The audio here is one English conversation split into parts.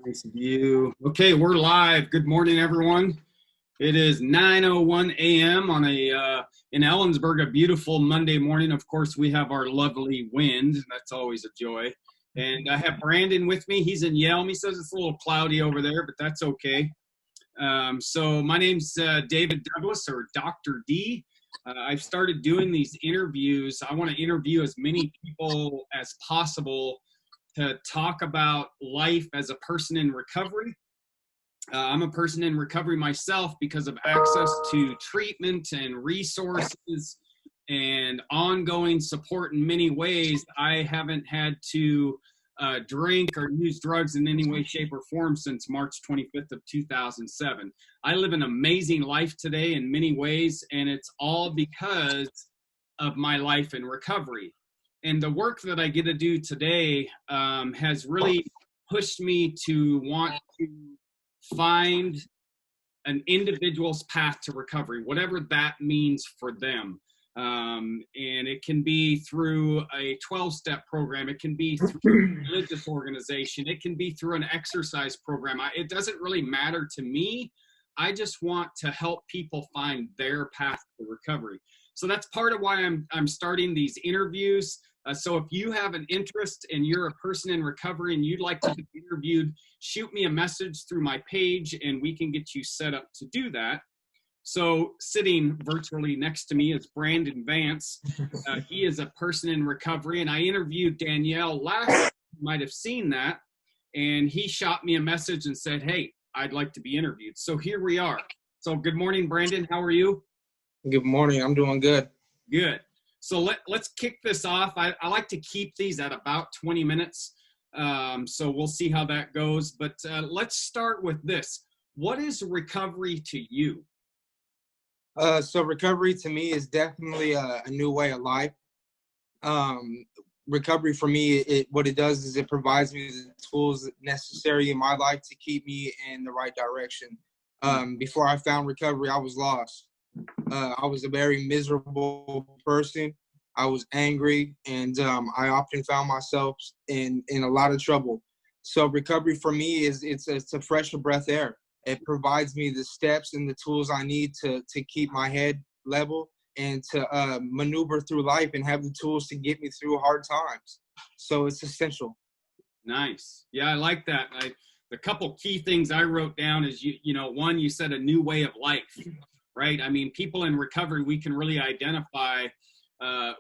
Nice view. Okay, we're live. Good morning, everyone. It is 9:01 a.m. on in Ellensburg, a beautiful Monday morning. Of course, we have our lovely wind. That's always a joy. And I have Brandon with me. He's in Yelm. He says it's a little cloudy over there, but that's okay. So my name's David Douglas, or Dr. D. I've started doing these interviews. I want to interview as many people as possible to talk about life as a person in recovery. I'm a person in recovery myself because of access to treatment and resources and ongoing support in many ways. I haven't had to drink or use drugs in any way, shape, or form since March 25th of 2007. I live an amazing life today in many ways, and it's all because of my life in recovery. And the work that I get to do today has really pushed me to want to find an individual's path to recovery, whatever that means for them. And it can be through a 12-step program. It can be through a religious organization. It can be through an exercise program. It doesn't really matter to me. I just want to help people find their path to recovery. So that's part of why I'm starting these interviews. So if you have an interest and you're a person in recovery and you'd like to be interviewed, shoot me a message through my page and we can get you set up to do that. So sitting virtually next to me is Brandon Vance. He is a person in recovery, and I interviewed Danielle last, you might have seen that, and he shot me a message and said, hey, I'd like to be interviewed. So here we are. So good morning, Brandon. How are you? Good morning. I'm doing good. Good. So let's kick this off. I like to keep these at about 20 minutes. So we'll see how that goes. But let's start with this. What is recovery to you? So recovery to me is definitely a new way of life. Recovery for me, what it does is it provides me the tools necessary in my life to keep me in the right direction. Before I found recovery, I was lost. I was a very miserable person. I was angry, and I often found myself in a lot of trouble. So recovery for me it's a fresher breath air. It provides me the steps and the tools I need to keep my head level and to maneuver through life and have the tools to get me through hard times. So it's essential. Nice. Yeah, I like that. The couple key things I wrote down is, one, you said a new way of life. Right? I mean, people in recovery, we can really identify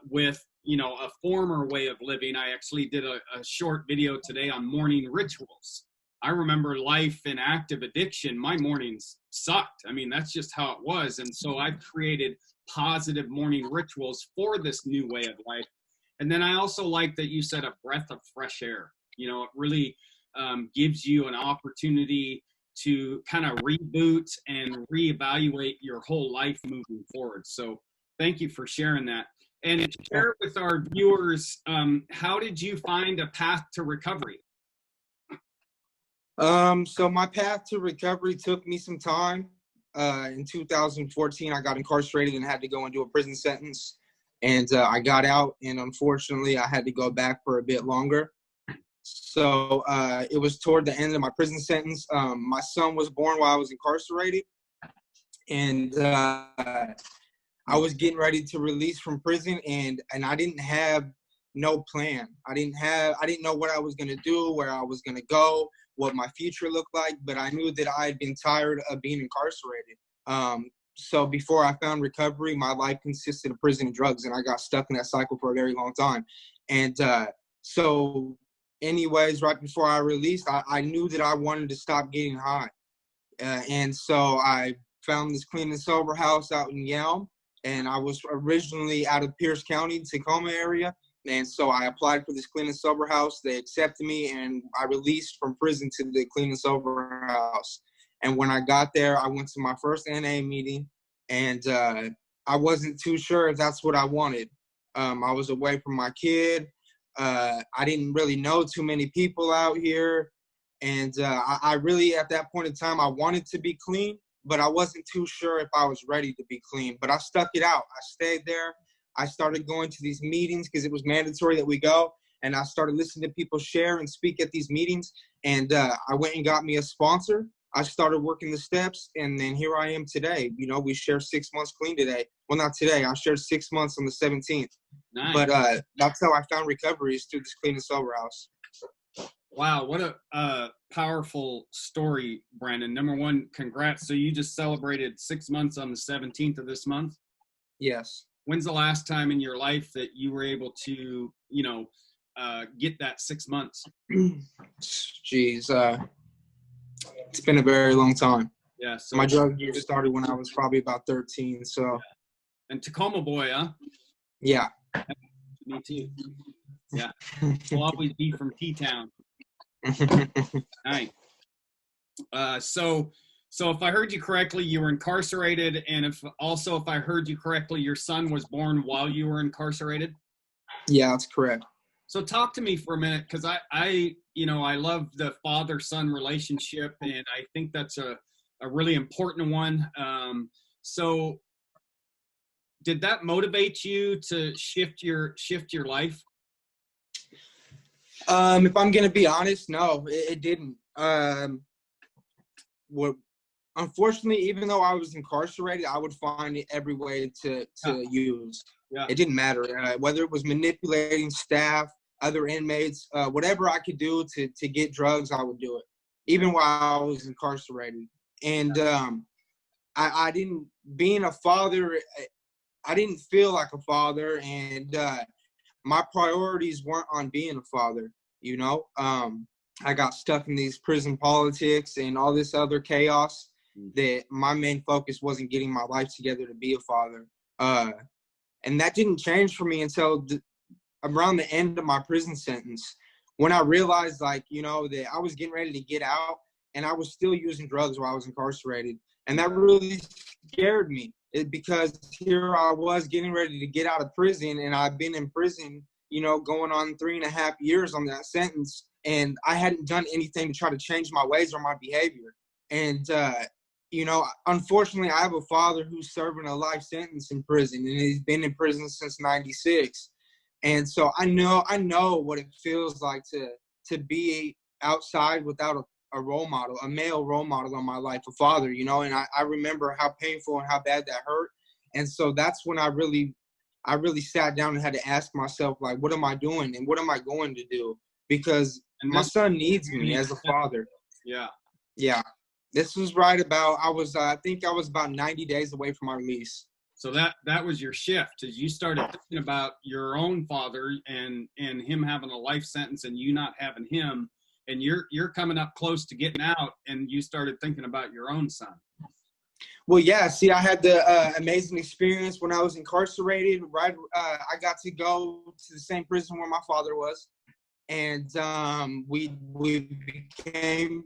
with, a former way of living. I actually did a short video today on morning rituals. I remember life in active addiction. My mornings sucked. I mean, that's just how it was. And so I've created positive morning rituals for this new way of life. And then I also like that you said a breath of fresh air. It really gives you an opportunity to kind of reboot and reevaluate your whole life moving forward. So thank you for sharing that. And share with our viewers, how did you find a path to recovery? So my path to recovery took me some time. In 2014, I got incarcerated and had to go into a prison sentence. And I got out, and unfortunately, I had to go back for a bit longer. So it was toward the end of my prison sentence. My son was born while I was incarcerated, and I was getting ready to release from prison, and I didn't have no plan. I didn't know what I was going to do, where I was going to go, what my future looked like, but I knew that I had been tired of being incarcerated. So before I found recovery, my life consisted of prison and drugs, and I got stuck in that cycle for a very long time. And so anyways, right before I released, I knew that I wanted to stop getting high. And so I found this clean and sober house out in Yelm, and I was originally out of Pierce County, Tacoma area. And so I applied for this clean and sober house. They accepted me, and I released from prison to the clean and sober house. And when I got there, I went to my first NA meeting, and I wasn't too sure if that's what I wanted. I was away from my kid. I didn't really know too many people out here. And I really, at that point in time, I wanted to be clean, but I wasn't too sure if I was ready to be clean. But I stuck it out. I stayed there. I started going to these meetings because it was mandatory that we go. and I started listening to people share and speak at these meetings. And I went and got me a sponsor. I started working the steps, and then here I am today. You know, we share 6 months clean today. Well, not today. I shared 6 months on the 17th. Nice. But that's how I found recovery, is through this clean and sober house. Wow, what a powerful story, Brandon. Number one, congrats. So you just celebrated 6 months on the 17th of this month? Yes. When's the last time in your life that you were able to, get that 6 months? Jeez, it's been a very long time. Yeah. So my drug use started when I was probably about 13. So. And Tacoma boy, huh? Yeah. Me too. Yeah. We'll always be from T-Town. Nice. So if I heard you correctly, you were incarcerated, and if I heard you correctly, your son was born while you were incarcerated? Yeah, that's correct. So talk to me for a minute, because I love the father-son relationship, and I think that's a really important one. So did that motivate you to shift your life? If I'm gonna be honest, no, it didn't. Unfortunately, even though I was incarcerated, I would find every way to use. Yeah. It didn't matter whether it was manipulating staff, other inmates, whatever I could do to get drugs, I would do it, even while I was incarcerated. And I didn't, being a father, I didn't feel like a father, and my priorities weren't on being a father. You know, I got stuck in these prison politics and all this other chaos, that my main focus wasn't getting my life together to be a father. And that didn't change for me until around the end of my prison sentence, when I realized, that I was getting ready to get out, and I was still using drugs while I was incarcerated. And that really scared me, because here I was getting ready to get out of prison, and I've been in prison, going on 3.5 years on that sentence, and I hadn't done anything to try to change my ways or my behavior. And, unfortunately, I have a father who's serving a life sentence in prison, and he's been in prison since '96. And so I know what it feels like to be outside without a role model, a male role model in my life, a father, and I remember how painful and how bad that hurt. And so that's when I really sat down and had to ask myself, like, what am I doing and what am I going to do? Because my son needs me as a father. Yeah. Yeah. This was right about, I think I was about 90 days away from my release. So that was your shift, as you started thinking about your own father and him having a life sentence and you not having him, and you're coming up close to getting out, and you started thinking about your own son. Well, yeah. See, I had the amazing experience when I was incarcerated. Right, I got to go to the same prison where my father was, and we became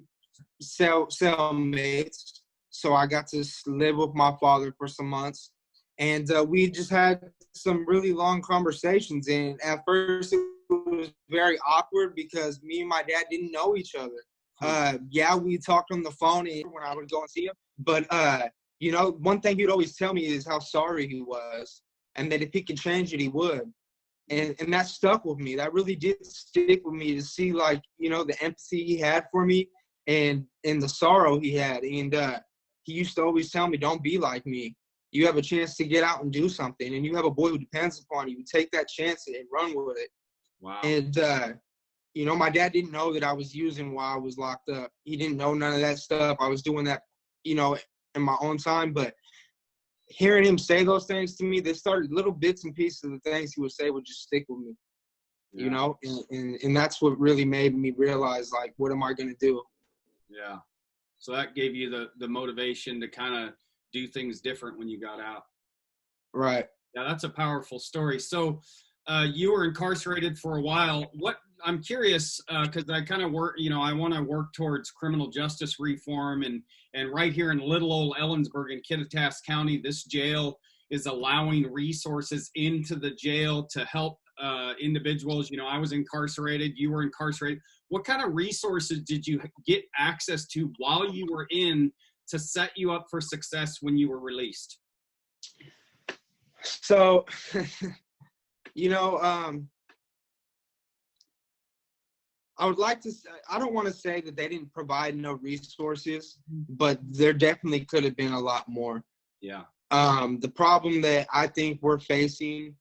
cellmates. So I got to live with my father for some months, and we just had some really long conversations. And at first, it was very awkward because me and my dad didn't know each other. Yeah, we talked on the phone when I would go and see him, but one thing he'd always tell me is how sorry he was, and that if he could change it, he would. And that stuck with me. That really did stick with me, to see, the empathy he had for me and the sorrow he had. And he used to always tell me, don't be like me. You have a chance to get out and do something, and you have a boy who depends upon you. Take that chance and run with it. Wow. And, my dad didn't know that I was using while I was locked up. He didn't know none of that stuff. I was doing that, in my own time. But hearing him say those things to me, they started, little bits and pieces of the things he would say would just stick with me, and that's what really made me realize, what am I going to do? Yeah. So that gave you the motivation to kind of do things different when you got out. Right. Yeah, that's a powerful story. So you were incarcerated for a while. I'm curious, because I kind of work, I want to work towards criminal justice reform, and right here in little old Ellensburg in Kittitas County, this jail is allowing resources into the jail to help individuals. I was incarcerated, you were incarcerated. What kind of resources did you get access to while you were in to set you up for success when you were released? So, I would like to say, I don't want to say that they didn't provide no resources, but there definitely could have been a lot more. Yeah. The problem that I think we're facing,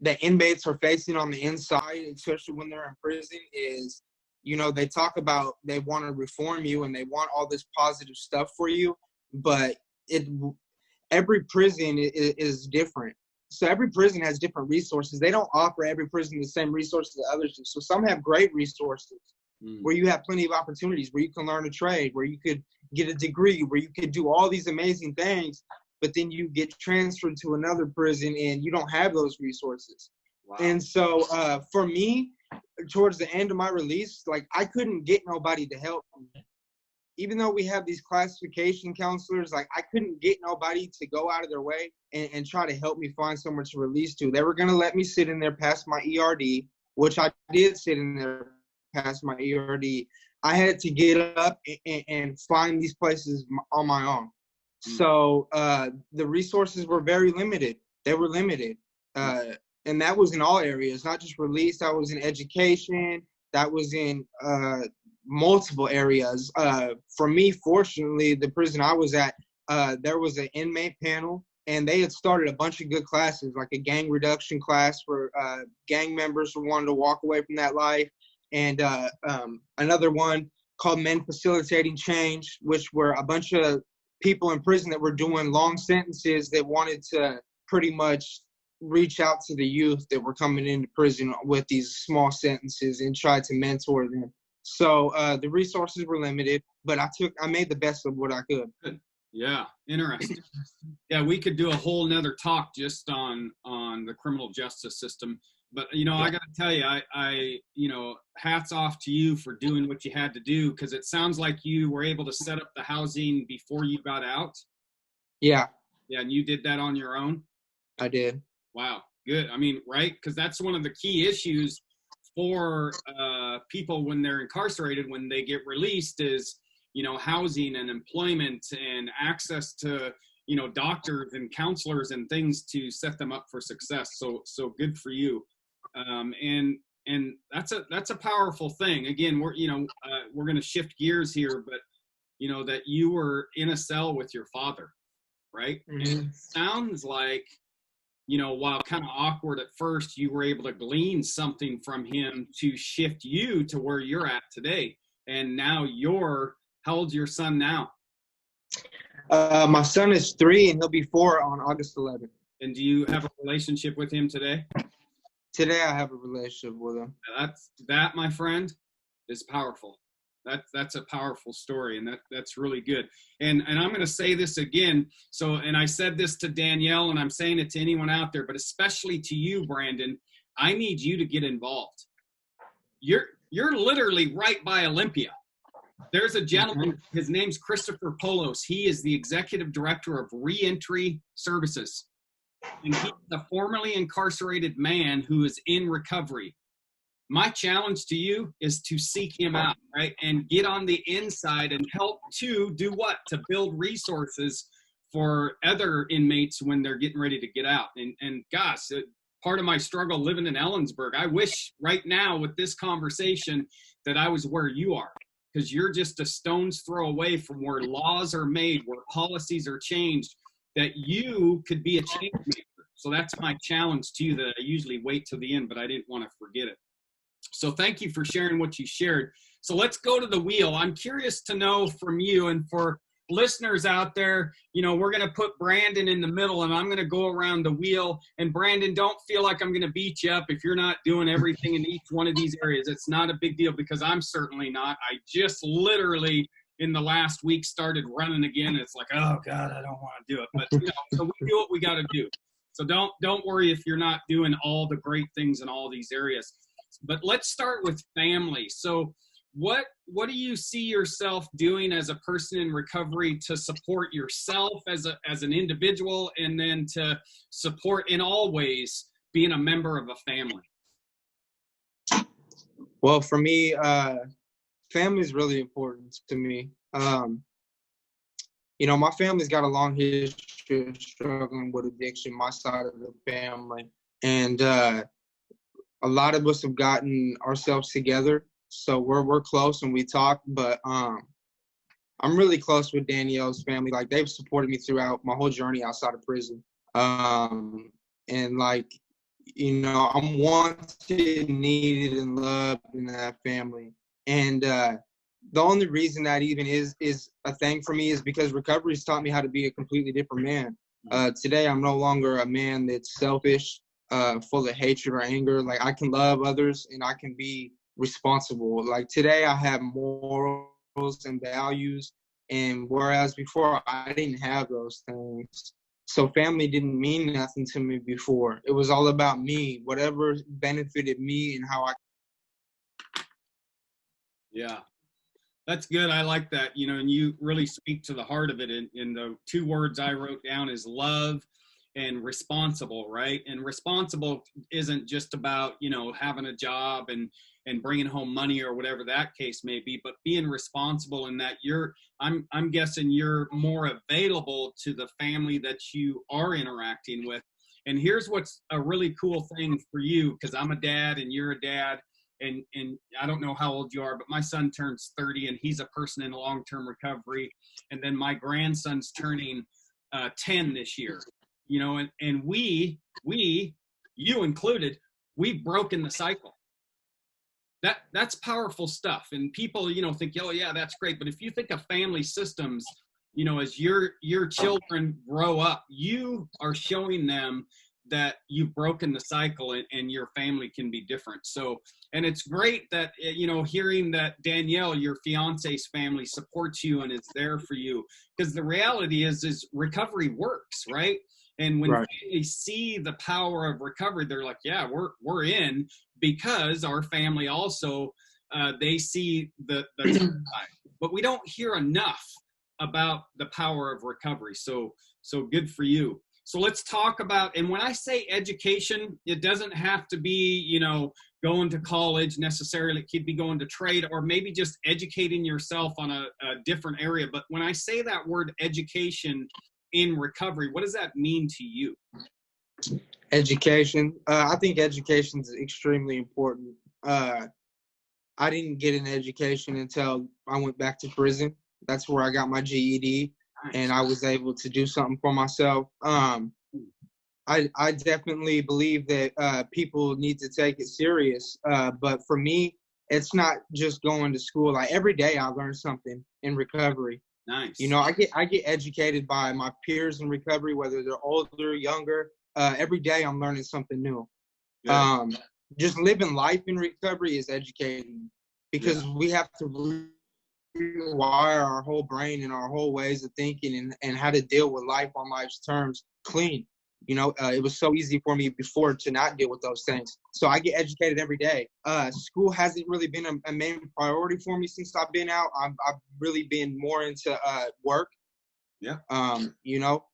that inmates are facing on the inside, especially when they're in prison, is, you know, they talk about they want to reform you and they want all this positive stuff for you, but every prison is different. So every prison has different resources. They don't offer every prison the same resources that others do. So some have great resources where you have plenty of opportunities, where you can learn a trade, where you could get a degree, where you could do all these amazing things, but then you get transferred to another prison and you don't have those resources. Wow. And so for me, towards the end of my release, like, I couldn't get nobody to help me. Even though we have these classification counselors, like, I couldn't get nobody to go out of their way and try to help me find somewhere to release to. They were going to let me sit in there past my ERD, which I did sit in there past my ERD. I had to get up and find these places on my own. So the resources were very limited. They were limited. And that was in all areas, not just release. That was in education. That was in multiple areas. For me, fortunately, the prison I was at, there was an inmate panel, and they had started a bunch of good classes, like a gang reduction class for gang members who wanted to walk away from that life, and another one called Men Facilitating Change, which were a bunch of people in prison that were doing long sentences that wanted to pretty much reach out to the youth that were coming into prison with these small sentences and try to mentor them. So the resources were limited, but I made the best of what I could. Good. Yeah, interesting. Yeah, we could do a whole nother talk just on the criminal justice system. But, you know, I got to tell you, I you know, hats off to you for doing what you had to do, because it sounds like you were able to set up the housing before you got out. Yeah. Yeah, and you did that on your own? I did. Wow, good. I mean, right? Because that's one of the key issues for people when they're incarcerated, when they get released, is, you know, housing and employment and access to, you know, doctors and counselors and things to set them up for success. So good for you. And that's a powerful thing. Again, we're going to shift gears here, but, you know, that you were in a cell with your father, right? Mm-hmm. And it sounds like, you know, while kind of awkward at first, you were able to glean something from him to shift you to where you're at today. And now how old's your son now? My son is 3 and he'll be 4 on August 11th. And do you have a relationship with him today? Today I have a relationship with him. That, my friend, is powerful. That's a powerful story, and that's really good. And I'm going to say this again. So, and I said this to Danielle, and I'm saying it to anyone out there, but especially to you, Brandon. I need you to get involved. You're literally right by Olympia. There's a gentleman. His name's Christopher Polos. He is the executive director of Reentry Services, and he's a formerly incarcerated man who is in recovery. My challenge to you is to seek him out, right? And get on the inside and help to do what? To build resources for other inmates when they're getting ready to get out. And gosh, part of my struggle living in Ellensburg, I wish right now with this conversation that I was where you are, because you're just a stone's throw away from where laws are made, where policies are changed, that you could be a change maker. So that's my challenge to you, that I usually wait till the end, but I didn't want to forget it. So thank you for sharing what you shared. So let's go to the wheel. I'm curious to know from you, and for listeners out there, you know, we're going to put Brandon in the middle, and I'm going to go around the wheel. And Brandon, don't feel like I'm going to beat you up if you're not doing everything in each one of these areas. It's not a big deal, because I'm certainly not. I just literally in the last week started running again. It's like, oh God, I don't want to do it. But you know, so we do what we got to do. So don't worry if you're not doing all the great things in all these areas. But let's start with family. So what do you see yourself doing as a person in recovery to support yourself as an individual, and then to support in all ways being a member of a family? Well, for me, family is really important to me. You know, my family's got a long history of struggling with addiction, my side of the family. And a lot of us have gotten ourselves together So we're close and we talk, but I'm really close with Danielle's family. Like, they've supported me throughout my whole journey outside of prison. And like, you know, I'm wanted, needed, and loved in that family. And the only reason that even is a thing for me is because recovery's taught me how to be a completely different man. Today, I'm no longer a man that's selfish, full of hatred or anger. Like, I can love others and I can be responsible. Like, today, I have morals and values, and whereas before I didn't have those things. So family didn't mean nothing to me before. It was all about me, whatever benefited me and how I. Yeah, that's good. I like that, you know, and you really speak to the heart of it. And the two words I wrote down is love and responsible, right? And responsible isn't just about, you know, having a job and bringing home money or whatever that case may be, but being responsible in that I'm guessing you're more available to the family that you are interacting with. And here's what's a really cool thing for you, because I'm a dad and you're a dad, and I don't know how old you are, but my son turns 30 and he's a person in long-term recovery. And then my grandson's turning 10 this year, you know, and we, you included, we've broken the cycle. That's powerful stuff. And people, you know, think, oh yeah, that's great. But if you think of family systems, you know, as your children grow up, you are showing them that you've broken the cycle and your family can be different. So, and it's great that, you know, hearing that Danielle, your fiance's family, supports you and is there for you, because the reality is recovery works, right? And when families see the power of recovery, they're like, yeah, we're in, because our family also, they see the side. But we don't hear enough about the power of recovery. So good for you. So let's talk about, and when I say education, it doesn't have to be, you know, going to college necessarily. It could be going to trade, or maybe just educating yourself on a different area. But when I say that word education in recovery, what does that mean to you? Education. I think education is extremely important. I didn't get an education until I went back to prison. That's where I got my GED, and I was able to do something for myself. I definitely believe that people need to take it serious. But for me, it's not just going to school. Like, every day I learn something in recovery. Nice. You know, I get educated by my peers in recovery, whether they're older, younger. Every day I'm learning something new. Just living life in recovery is educating, because we have to rewire our whole brain and our whole ways of thinking and how to deal with life on life's terms clean. You know, it was so easy for me before to not deal with those things. So I get educated every day. School hasn't really been a main priority for me since I've been out. I've really been more into work. Yeah. You know,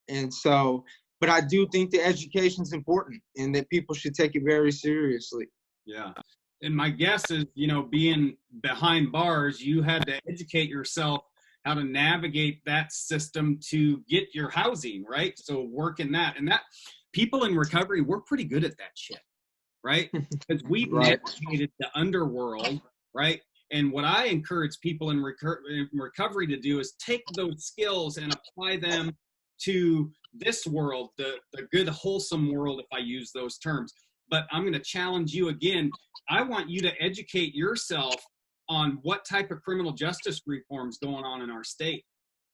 and so, but I do think that education is important and that people should take it very seriously. Yeah. And my guess is, you know, being behind bars, you had to educate yourself how to navigate that system to get your housing, right? So working that, and that people in recovery, we're pretty good at that shit, right? Because we've navigated the underworld, right? And what I encourage people in recovery to do is take those skills and apply them to this world, the good, wholesome world, if I use those terms. But I'm going to challenge you again. I want you to educate yourself on what type of criminal justice reforms going on in our state.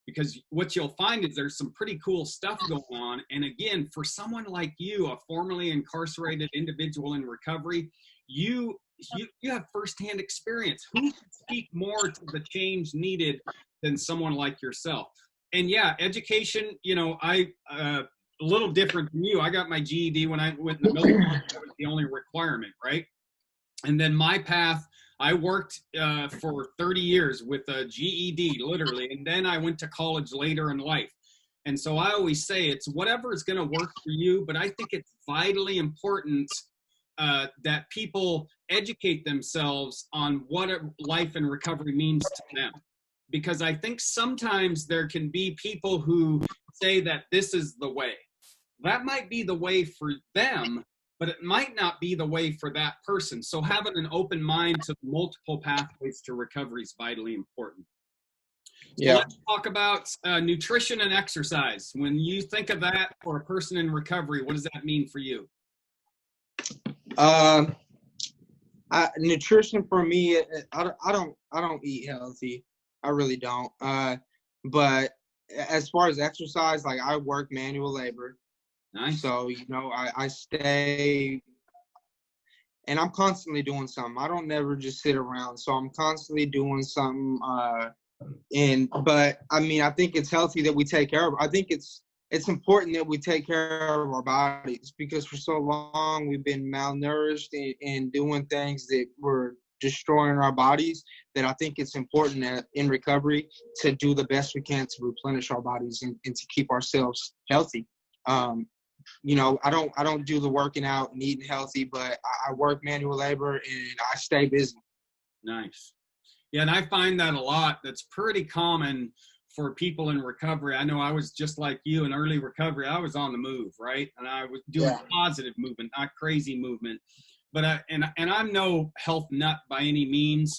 Because what you'll find is there's some pretty cool stuff going on. And again, for someone like you, a formerly incarcerated individual in recovery, you have firsthand experience. Who can speak more to the change needed than someone like yourself? And yeah, education, you know, a little different from you. I got my GED when I went in the military. That was the only requirement, right? And then my path, I worked for 30 years with a GED, literally, and then I went to college later in life. And so I always say it's whatever is going to work for you, but I think it's vitally important that people educate themselves on what life in recovery means to them. Because I think sometimes there can be people who say that this is the way. That might be the way for them, but it might not be the way for that person. So having an open mind to multiple pathways to recovery is vitally important. So Yeah. let's talk about nutrition and exercise. When you think of that for a person in recovery, what does that mean for you? Nutrition for me, I don't eat healthy. I really don't. But as far as exercise, like I work manual labor. Nice. So, I stay, and I'm constantly doing something. I don't never just sit around. So I'm constantly doing something. But I mean, I think it's healthy that we take care of. I think it's important that we take care of our bodies, because for so long we've been malnourished and doing things that were destroying our bodies, that I think it's important that in recovery to do the best we can to replenish our bodies and to keep ourselves healthy. I don't do the working out and eating healthy, but I work manual labor and I stay busy. Nice. Yeah, and I find that a lot. That's pretty common for people in recovery. I know I was just like you in early recovery. I was on the move, right? And I was doing positive movement, not crazy movement. But I'm no health nut by any means.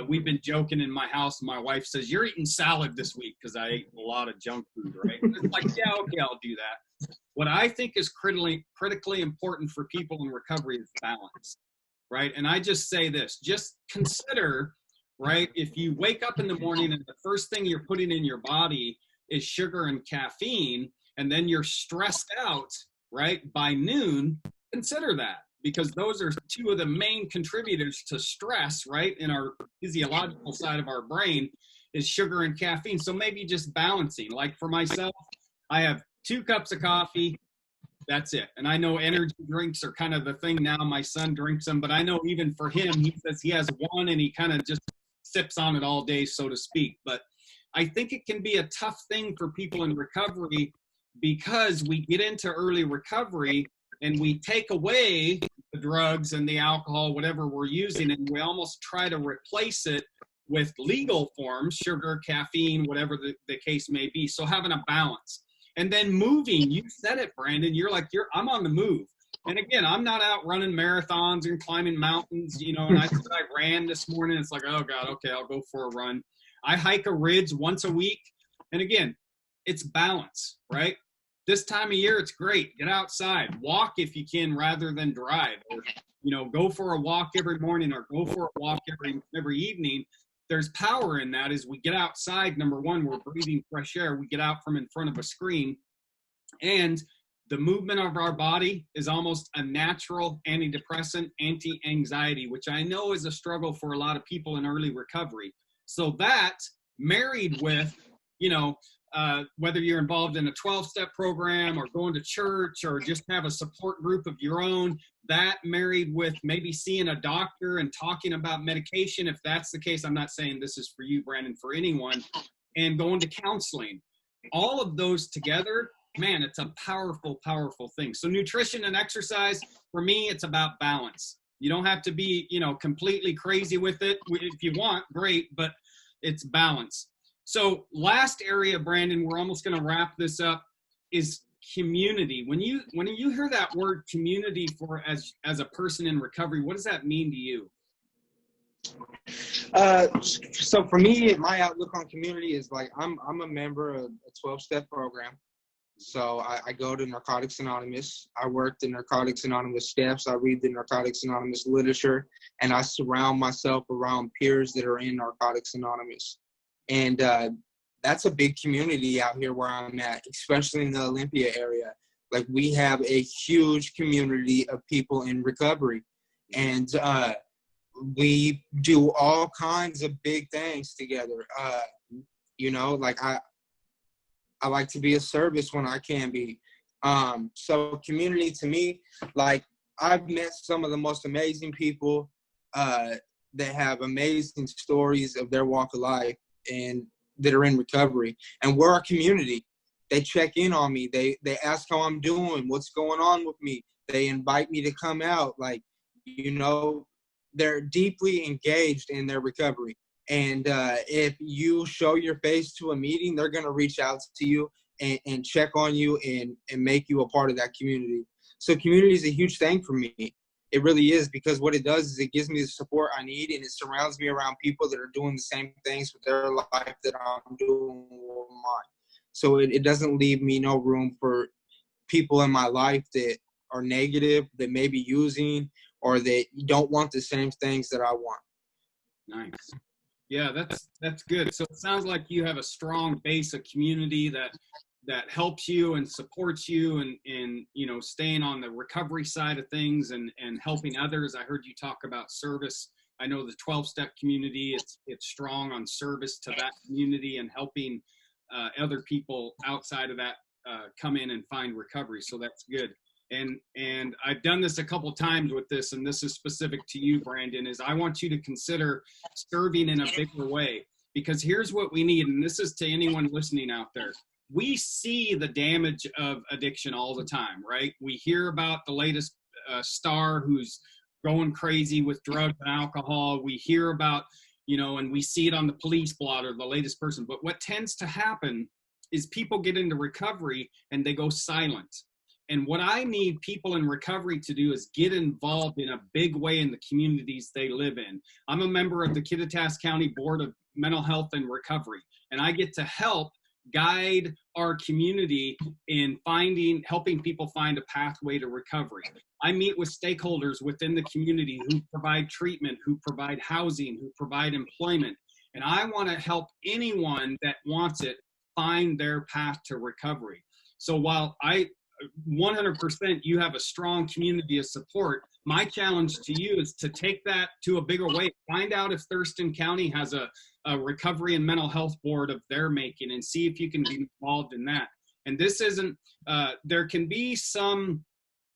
We've been joking in my house. My wife says, "You're eating salad this week," because I ate a lot of junk food, right? And it's like, yeah, okay, I'll do that. What I think is critically important for people in recovery is balance, right? And I just say this: just consider, right, if you wake up in the morning and the first thing you're putting in your body is sugar and caffeine, and then you're stressed out, right, by noon, consider that, because those are two of the main contributors to stress, right, in our physiological side of our brain, is sugar and caffeine. So maybe just balancing. Like for myself, I have 2 cups of coffee. That's it. And I know energy drinks are kind of the thing now. My son drinks them, but I know even for him, he says he has 1 and he kind of just sips on it all day, so to speak. But I think it can be a tough thing for people in recovery, because we get into early recovery and we take away the drugs and the alcohol, whatever we're using, and we almost try to replace it with legal forms, sugar, caffeine, whatever the case may be. So having a balance. And then moving, you said it, Brandon, I'm on the move. And again, I'm not out running marathons and climbing mountains, and I said I ran this morning. It's like, oh God, okay, I'll go for a run. I hike a ridge once a week. And again, it's balance, right? This time of year, it's great. Get outside, walk if you can rather than drive, or, go for a walk every morning or go for a walk every evening. There's power in that. As we get outside, number one, we're breathing fresh air. We get out from in front of a screen, and the movement of our body is almost a natural antidepressant, anti-anxiety, which I know is a struggle for a lot of people in early recovery. So that married with, whether you're involved in a 12-step program or going to church or just have a support group of your own, that married with maybe seeing a doctor and talking about medication, if that's the case, I'm not saying this is for you, Brandon, for anyone, and going to counseling. All of those together, man, it's a powerful, powerful thing. So nutrition and exercise, for me, it's about balance. You don't have to be, completely crazy with it. If you want, great, but it's balance. So last area, Brandon, we're almost going to wrap this up, is community. When you hear that word community as a person in recovery, what does that mean to you? So for me, my outlook on community is like, I'm a member of a 12-step program. So I go to Narcotics Anonymous. I work the Narcotics Anonymous steps. I read the Narcotics Anonymous literature, and I surround myself around peers that are in Narcotics Anonymous. And that's a big community out here where I'm at, especially in the Olympia area. Like, we have a huge community of people in recovery. And we do all kinds of big things together. Like I like to be of service when I can be. So community to me, like, I've met some of the most amazing people that have amazing stories of their walk of life and that are in recovery. And we're a community. They check in on me. They ask how I'm doing, what's going on with me. They invite me to come out. Like, they're deeply engaged in their recovery. And if you show your face to a meeting, they're going to reach out to you and check on you and make you a part of that community. So community is a huge thing for me. It really is, because what it does is it gives me the support I need, and it surrounds me around people that are doing the same things with their life that I'm doing with mine. So it doesn't leave me no room for people in my life that are negative, that may be using, or that don't want the same things that I want. Nice. Yeah, that's good. So it sounds like you have a strong base of community that helps you and supports you and you know, staying on the recovery side of things and helping others. I heard you talk about service. I know the 12-step community, it's strong on service to that community and helping other people outside of that come in and find recovery. So that's good. And I've done this a couple times with this, and this is specific to you, Brandon, is I want you to consider serving in a bigger way, because here's what we need. And this is to anyone listening out there. We see the damage of addiction all the time, right? We hear about the latest star who's going crazy with drugs and alcohol. We hear about, you know, and we see it on the police blotter, the latest person. But what tends to happen is people get into recovery and they go silent. And what I need people in recovery to do is get involved in a big way in the communities they live in. I'm a member of the Kittitas County Board of Mental Health and Recovery, and I get to help guide our community in helping people find a pathway to recovery. I meet with stakeholders within the community who provide treatment, who provide housing, who provide employment. And I want to help anyone that wants it find their path to recovery. So while 100% you have a strong community of support, my challenge to you is to take that to a bigger way. Find out if Thurston County has a recovery and mental health board of their making, and see if you can be involved in that. And this isn't, there can be some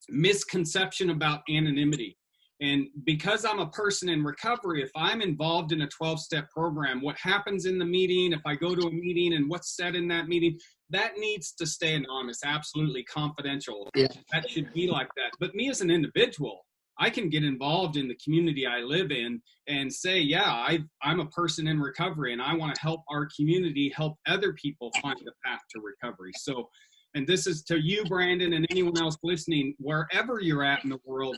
misconception about anonymity. And because I'm a person in recovery, if I'm involved in a 12-step program, what happens in the meeting, if I go to a meeting and what's said in that meeting, that needs to stay anonymous, absolutely confidential. Yeah. That should be like that. But me as an individual, I can get involved in the community I live in and say, yeah, I'm a person in recovery and I want to help our community, help other people find the path to recovery. So, and this is to you, Brandon, and anyone else listening, wherever you're at in the world,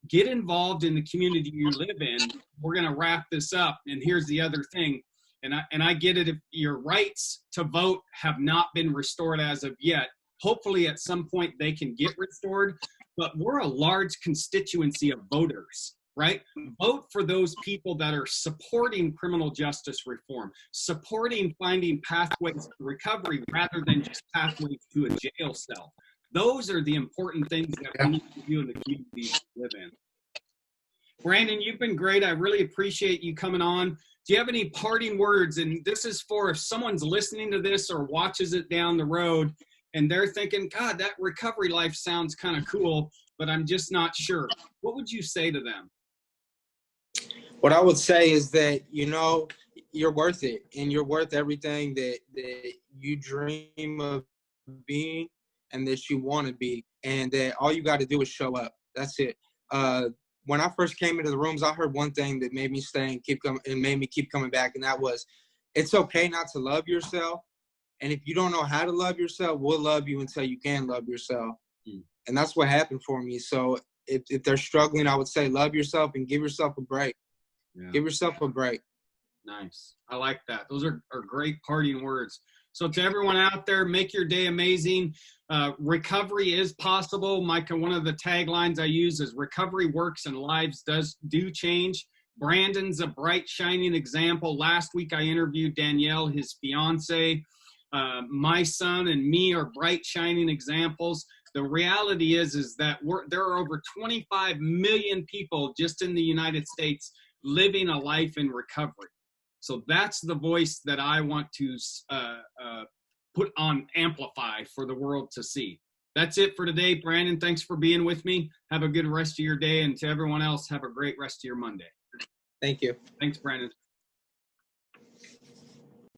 get involved in the community you live in. We're going to wrap this up. And here's the other thing. And I get it, if your rights to vote have not been restored as of yet, hopefully at some point they can get restored. But we're a large constituency of voters, right? Vote for those people that are supporting criminal justice reform, supporting finding pathways to recovery rather than just pathways to a jail cell. Those are the important things that we need to do in the communities we live in. Brandon, you've been great. I really appreciate you coming on. Do you have any parting words? And this is for if someone's listening to this or watches it down the road and they're thinking, God, that recovery life sounds kind of cool, but I'm just not sure. What would you say to them? What I would say is that, you know, you're worth it, and you're worth everything that you dream of being and that you want to be, and that all you got to do is show up. That's it. When I first came into the rooms, I heard one thing that made me stay and made me keep coming back, and that was, it's okay not to love yourself. And if you don't know how to love yourself, we'll love you until you can love yourself. And that's what happened for me. So if they're struggling, I would say love yourself and give yourself a break. Yeah. Give yourself a break. Nice. I like that. Those are great parting words. So to everyone out there, make your day amazing. Recovery is possible. Micah, one of the taglines I use is recovery works and lives do change. Brandon's a bright, shining example. Last week I interviewed Danielle, his fiance. My son and me are bright, shining examples. The reality is that there are over 25 million people just in the United States living a life in recovery. So that's the voice that I want to put on amplify for the world to see. That's it for today. Brandon, thanks for being with me. Have a good rest of your day. And to everyone else, have a great rest of your Monday. Thank you. Thanks, Brandon.